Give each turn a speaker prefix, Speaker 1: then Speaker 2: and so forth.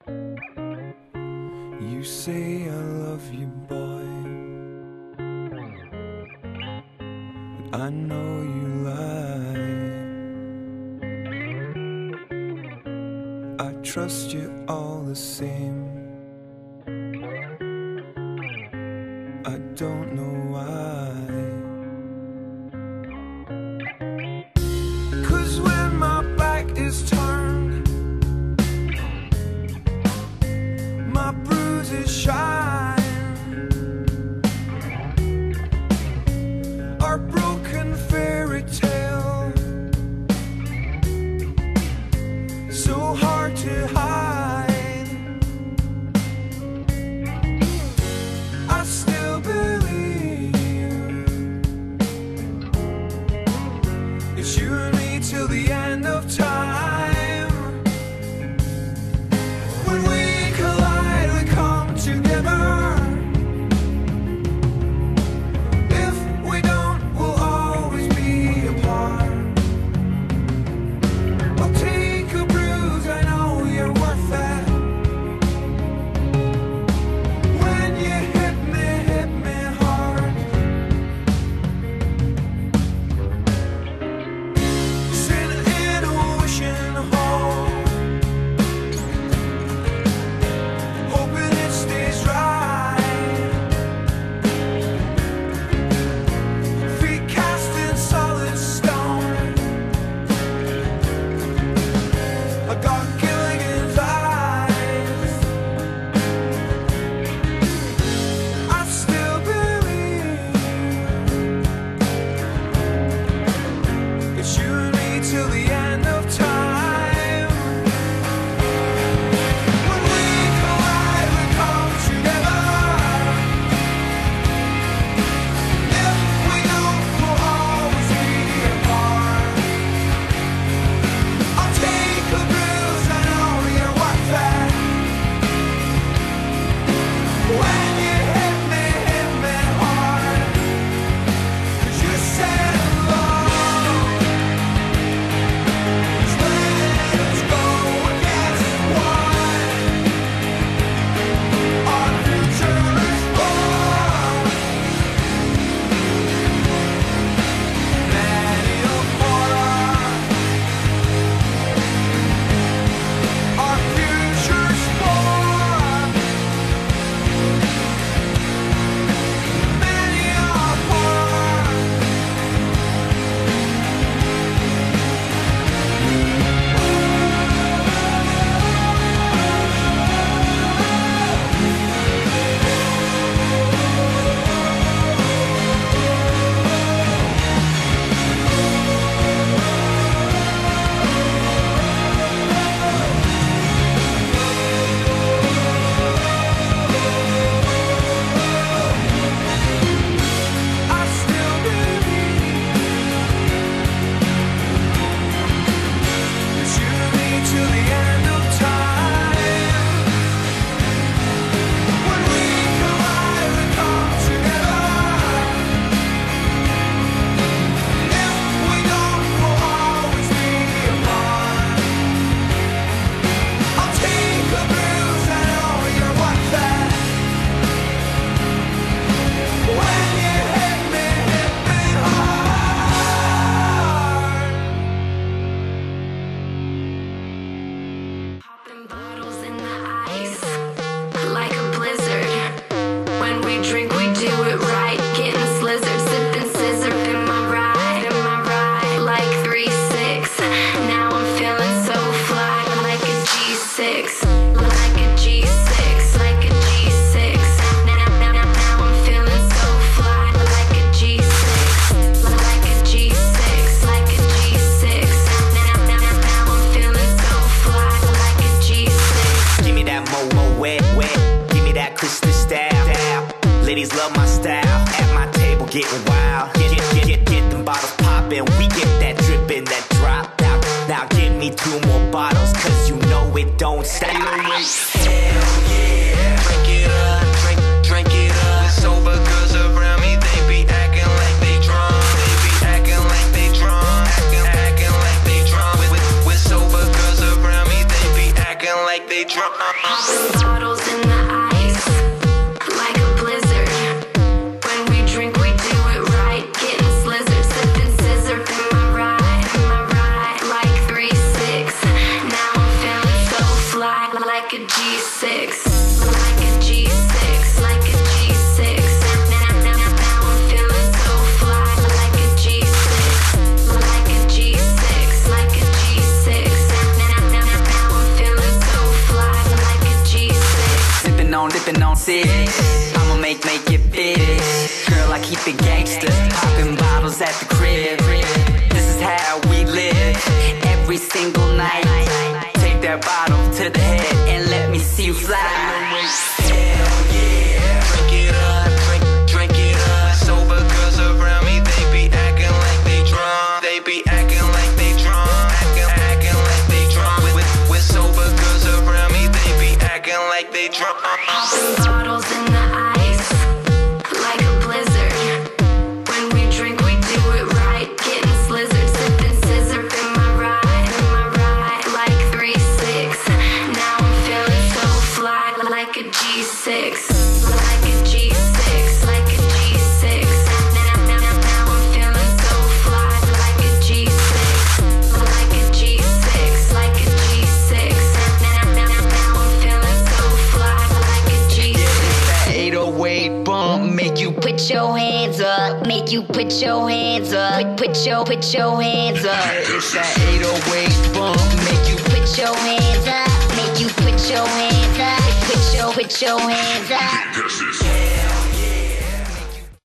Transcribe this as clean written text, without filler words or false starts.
Speaker 1: You say I love you, boy, but I know you lie. I trust you all the same. I don't know why. 'Cause when my back is turned, my bruises shine. Our broken fairy tale, so hard to hide. I still believe it's you and me till the end of time. When we collide, we come together. If we don't, we'll always be apart. I'll take a bruise, I know you're worth that. When you hit me hard. Sitting in a wishing hole, hoping it stays right. Feet cast in solid stone. I got Gilligan's eyes. I still believe it's you and me till the end of time. When we collide, we come together. If we don't, we'll always be apart. I'll take a bruise, I know you're worth that. When you hit me hard. 'Cause you said love is let's go against one. Our future is born. Many of horror. Our future's born. Many of horror. I still believe it's you and me till the end of time. When we collide, we come together. If we don't, we'll always be apart. I'll take a bruise, I know you're worth that. When you hit me hard.
Speaker 2: Popping bottles in the ice like a blizzard. When we drink, we do it right. Getting slizzard, sipping scissor in my ride, like 3-6. Now I'm feeling so fly, like a G6, like a G6, like a G6. Now I'm feeling so fly, like a G6, like a G6, like a G6. Now I'm feeling so fly, like a G6.
Speaker 3: Give me that mo wet. Give me that crystal style. Ladies love my style. At my table getting wild. Get them bottles poppin'. We get that drippin', that drop. Now give me 2 more bottles, 'cause you know it don't stop. Hell yeah. Drink it up, drink it up. Sober girls around me, they be acting like they drunk. They be acting like they drunk. Acting like they drunk. With sober girls around me, they be acting like they
Speaker 1: drunk.
Speaker 2: Popping bottles in the ice, like a blizzard. When we drink, we do it right. Getting slizzard, sipping scissor in my ride, like 3-6. Now I'm feeling so fly, like a G6, like a G6, like a G6. Now I'm feeling so fly, like a G6, like a G6, like a G6. Now I'm feeling so fly, like a G6.
Speaker 4: Dipping on six. I'ma make it big. Girl, I keep it gangster. Popping bottles at the crib. This is how we live. Every single night. Take that bottle to the head and let me see you fly.
Speaker 1: Hell yeah. Drink it up, drink it up. Sober girls around me, they be acting like they drunk. They be acting like they drunk. Acting like they drunk. With sober girls around me, they be acting like they drunk.
Speaker 2: Popping bottles in the ice, like a blizzard. When we drink, we do it right. Getting slizzard, sipping scissor in my ride, like 3-6. Now I'm feeling so fly, like a G6, like a G6, like a G6. Now I'm feeling so fly, like a G6, like a G6, like a G6. Now I'm feeling so fly, like a G6.
Speaker 4: 808 bump, make you
Speaker 5: Put your hands up, make you put your hands up. Put your hands up.
Speaker 4: It's that 808 bump, make you
Speaker 5: Put your hands up, make you put your hands up. Put your hands up.
Speaker 1: Hell